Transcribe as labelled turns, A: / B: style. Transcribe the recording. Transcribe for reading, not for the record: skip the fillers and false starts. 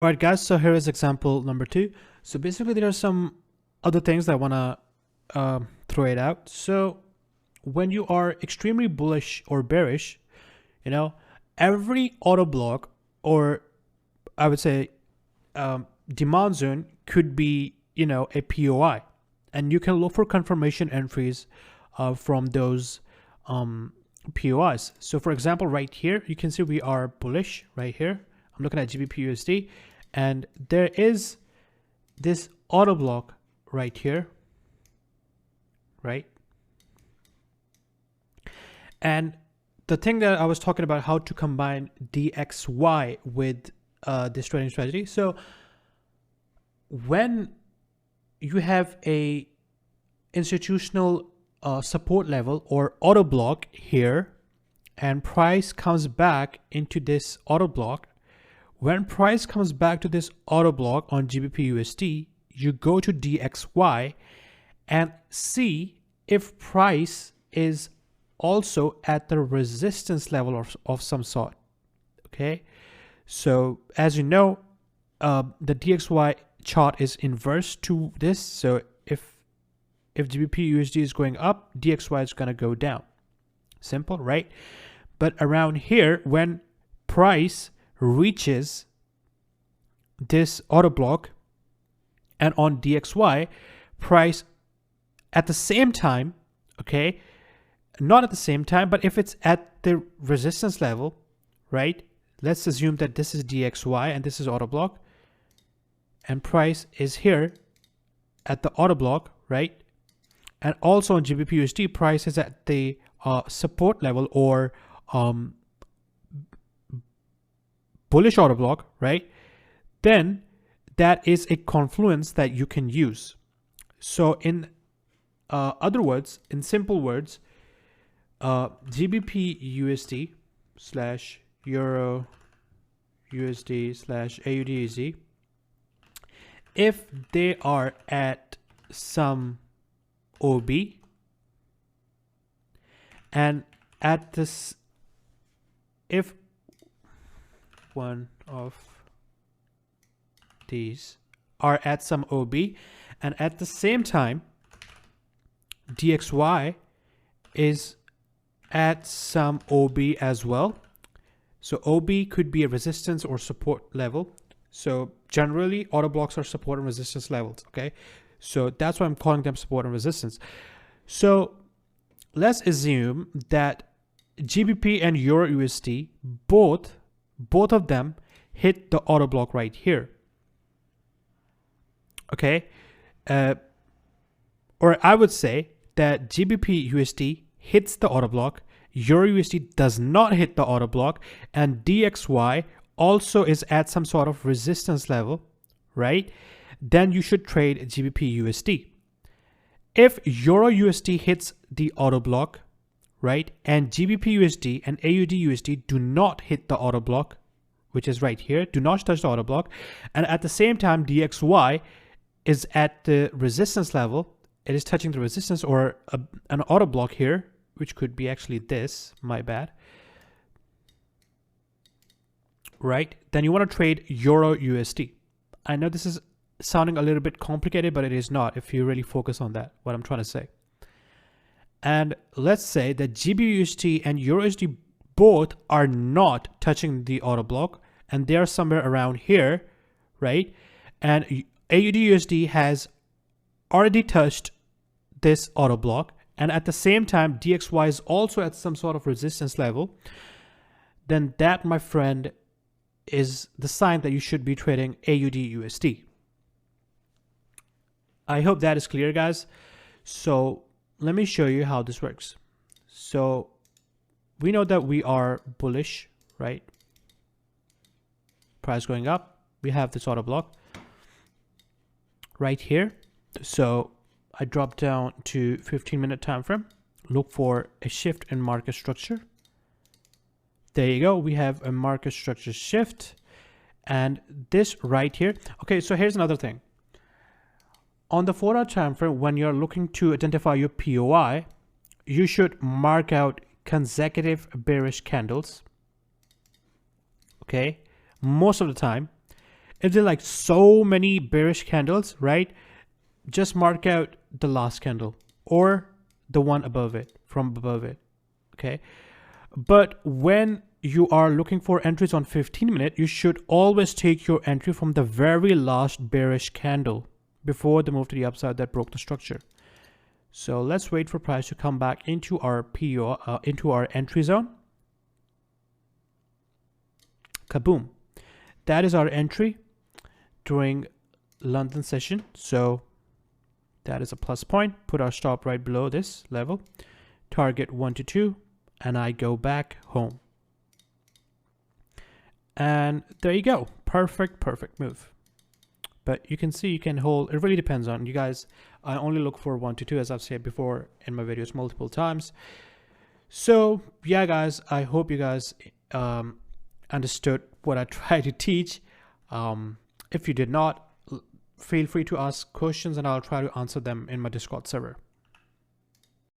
A: All right, guys, so here is example number 2. So basically there are some other things that I want to throw it out. So when you are extremely bullish or bearish, every auto block, or I would say demand zone, could be, a POI. And you can look for confirmation entries from those POIs. So for example, right here, you can see we are bullish right here. I'm looking at GBP USD, and there is this auto block right here, right? And the thing that I was talking about, how to combine DXY with this trading strategy. So when you have a institutional support level or auto block here, and price comes back into this auto block, when price comes back to this auto block on GBP USD, you go to DXY and see if price is also at the resistance level of some sort. Okay, so as you know, the DXY chart is inverse to this. So if GBP USD is going up, DXY is going to go down. Simple, right? But around here, when price reaches this auto block and on DXY, price at the same time, okay, not at the same time, but if it's at the resistance level, right? Let's assume that this is DXY and this is auto block, and price is here at the auto block, right? And also on GBP USD, price is at the support level or bullish order block, right? Then that is a confluence that you can use. So in other words, in simple words, GBP USD slash Euro USD slash AUD, if they are at some OB, and at this, if one of these are at some OB, and at the same time DXY is at some OB as well. So OB could be a resistance or support level. So generally auto blocks are support and resistance levels. Okay, so that's why I'm calling them support and resistance. So let's assume that GBP and Euro USD, both of them hit the auto block right here. Okay, or I would say that GBP USD hits the auto block, Euro USD does not hit the auto block, and DXY also is at some sort of resistance level, right? Then you should trade GBP USD. If Euro USD hits the auto block, right, and GBP USD and AUD USD do not hit the auto block, which is right here, do not touch the auto block, and at the same time DXY is at the resistance level, it is touching the resistance or an auto block here, which could be actually this, my bad, right? Then you want to trade Euro USD. I know this is sounding a little bit complicated, but it is not if you really focus on that, what I'm trying to say. And let's say that GBP and Euro USD both are not touching the auto block, and they are somewhere around here, right? And AUD USD has already touched this auto block, and at the same time DXY is also at some sort of resistance level. Then that, my friend, is the sign that you should be trading AUD USD. I hope that is clear, guys. So let me show you how this works. So we know that we are bullish, right? Price going up, we have this auto block right here. So I drop down to 15-minute time frame, look for a shift in market structure. There you go, we have a market structure shift, and this right here. Okay, so here's another thing. On the 4-hour time frame, when you're looking to identify your POI, you should mark out consecutive bearish candles. Okay, most of the time. if there are like so many bearish candles, right, just mark out the last candle or the one above it, from above it. Okay. But when you are looking for entries on 15-minute, you should always take your entry from the very last bearish candle before the move to the upside that broke the structure. So let's wait for price to come back into our PO, into our entry zone. Kaboom. That is our entry during London session. So that is a plus point. Put our stop right below this level. Target 1 to 2. And I go back home. And there you go. Perfect move. But you can see you can hold. It really depends on you guys. I only look for 1 to 2, as I've said before in my videos multiple times. So yeah, guys, I hope you guys understood what I tried to teach. If you did not, feel free to ask questions and I'll try to answer them in my Discord server.